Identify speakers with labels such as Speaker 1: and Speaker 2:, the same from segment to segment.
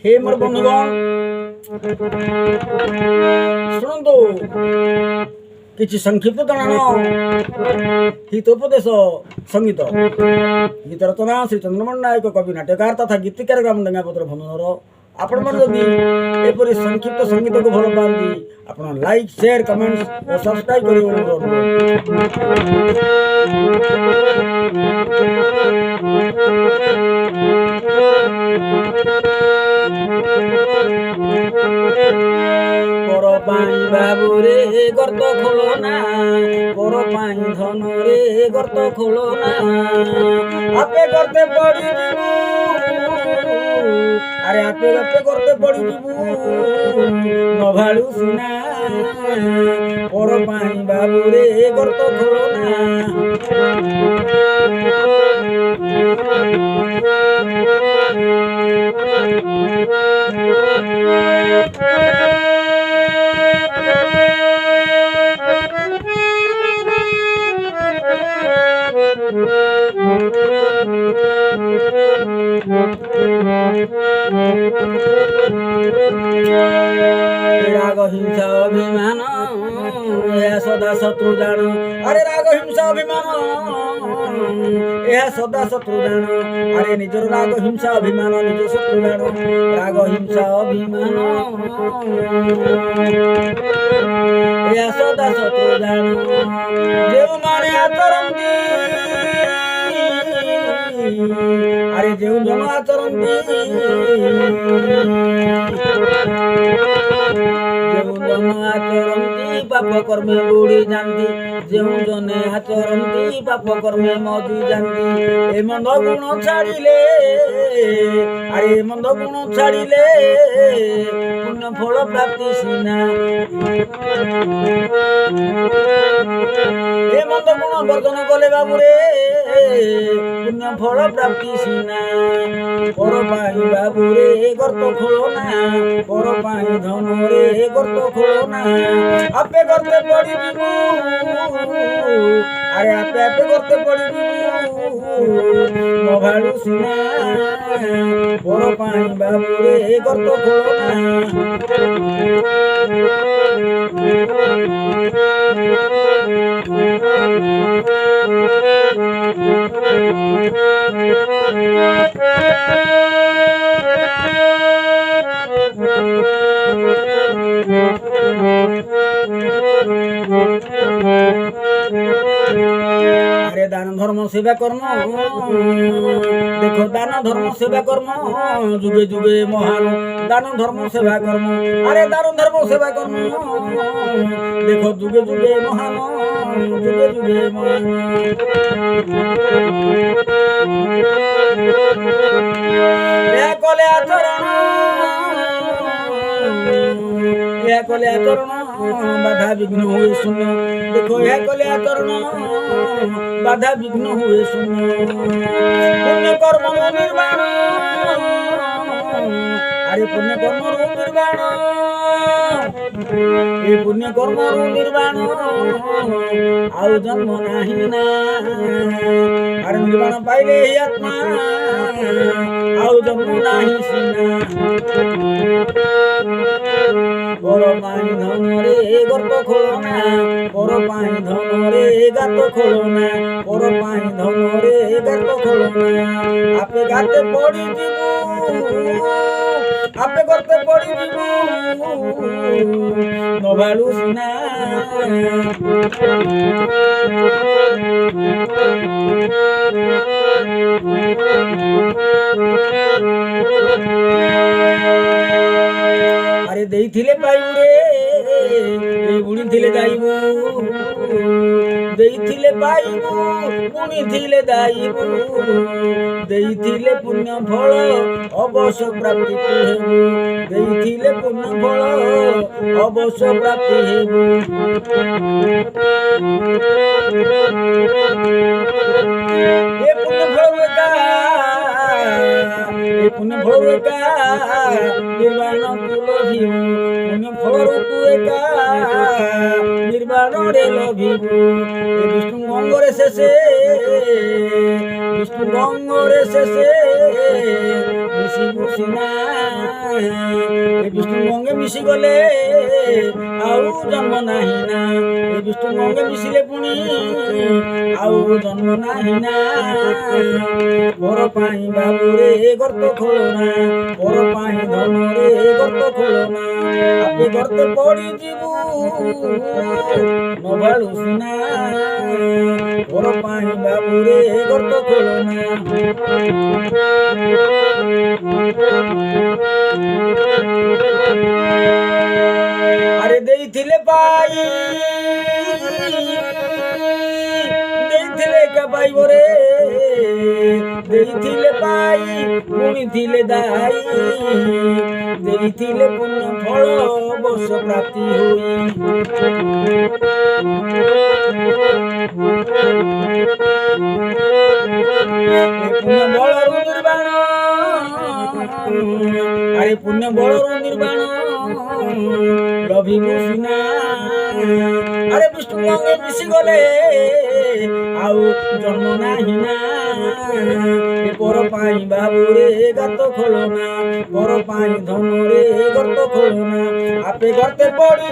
Speaker 1: हे मोर बंधुगण शुणु किसी संक्षिप्त जनाण हितोपदेश संगीत गीत रचना श्री चंद्रमण नायक कवि नाट्यकार तथा गीतिकार ग्रामडंगापत्र भंजनर आपण एपरी संक्षिप्त संगीत को भल पाती आप लाइक शेयर कमेंट्स और सब्सक्राइब कर बाबू रे गर्त खोलो ना पर धन रे गर्त खोलो ना आपे करते पड़ी अरे आपे आपे करते पड़ी न भाड़ू सीना पर बाबू रे गर्त खोलो ना राग हिंसा अभिमान यह सदा शत्रु जान अरे राग हिंसा अभिमान यह सदा शत्रु जान अरे निजर राग हिंसा अभिमान निज शत्रु जान राग हिंसा अभिमान यह सदा शत्रु जान जो माने आचरती अरे जो जन आचरती आचरती पाप कर्मे बुड़ी जाती जो जने आचरती पाप कर्मे मजी जाती ए मंद गुण छाड़िले अरे मंद गुण छाड़िले पुण्य फल प्राप्ति सीना ए मंद गुण वर्जन कले बाबू रे पुण्य फल प्राप्ति सीना पर बाबू रे गर्त खोलो ना पर धन रे गर्त खोलो ना आपे करते पड़ी अरे आपे आपे करते पड़ी न भाड़ू सीना पर बाबू रे गर्त खोलो ना अरे दान धर्म सेवा कर्म देखो दान धर्म सेवा कर्म जुगे जुगे महान दान धर्म सेवा कर्म अरे दान धर्म सेवा कर्म देखो जुगे जुगे महान जुगे जुगे महान कले आचरण कले आचरण बाधा विघ्न हुए शून्य देखो यह कले आचरण बाधा विघ्न हुए शून्य पुण्य कर्म निर्माण अरे पुण्य कर्म निर्माण ये पुण्य कर्म निर्माण आउ जन्म नाही ना अरे निर्माण पाइले ही आत्मा आउ जन्म नाही सीना पर धन रे गर्त खोलो ना पर धन रे गात खोलो ना पर धन रे गात खोलो ना आपे गाते पड़ी आपे करते पड़ी न भाड़ू सीना अरे देइथिले पाइबु रे बुणी थिले जाइबु देइथिले पाइबु बुणी थिले जाइबु देइथिले पुण्य फल अवश्य प्राप्ति हेबु देइथिले पुण्य फल अवश्य प्राप्ति हेबु ए पुण्य फल पुण्य फल निर्वाण पुण्य फल तू एका निर्वाण रे लभिबु विष्णु गंगरे शेषे विष्णु गंगरे शेषे ସିନା ଏ ବିଷ୍ଣୁ ଗଙ୍ଗେ ମିଶି ଗଲେ ଆଉ ଜନ୍ମ ନାହିଁ ନା ଏ ବିଷ୍ଣୁ ଗଙ୍ଗେ ମିଶିଲେ ପୁଣି ଆଉ ଜନ୍ମ ନାହିଁ ନା ପର ପାଇଁ ବାବୁରେ ଗର୍ତ୍ତ ଖୋଳନା ପର ପାଇଁ ଧନରେ ଗର୍ତ୍ତ ଖୋଳନା ଆପେ ଗର୍ତ୍ତେ ପଡ଼ିଯିବୁ ନଭାଳୁ ସିନା ପର ପାଇଁ ବାବୁରେ ଗର୍ତ୍ତ ଖୋଳନା আরে ଦେଇଥିଲେ পাই ଦେଇଥିଲେ কা পাইব রে ଦେଇଥିଲେ পাই পুଣି ଥିଲେ দাই ଦେଇଥିଲେ পুণ্য ফল বর্ষ প্রাপ্তি হই পুণ্য বলরু নির্বাণ আরে পুণ্য বলরু নির্বাণ লভিবু সিনা আরে বিষ্ণু গঙ্গে মিশি গলে আউ জন্ম নাহি না পর পাই বাবুরে গর্ত খোলনা পর পাই ধনরে গর্ত খোলনা আপে গর্তে পড়ি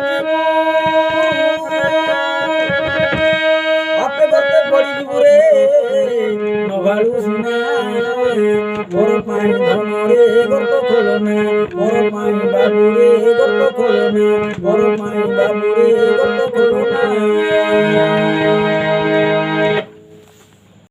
Speaker 1: আপে গর্তে পড়ি রে নভালু সিনা পর পাই ধনরে গর্ত খোলনা পর পাই বাবুরে গর্ত খোলনা পর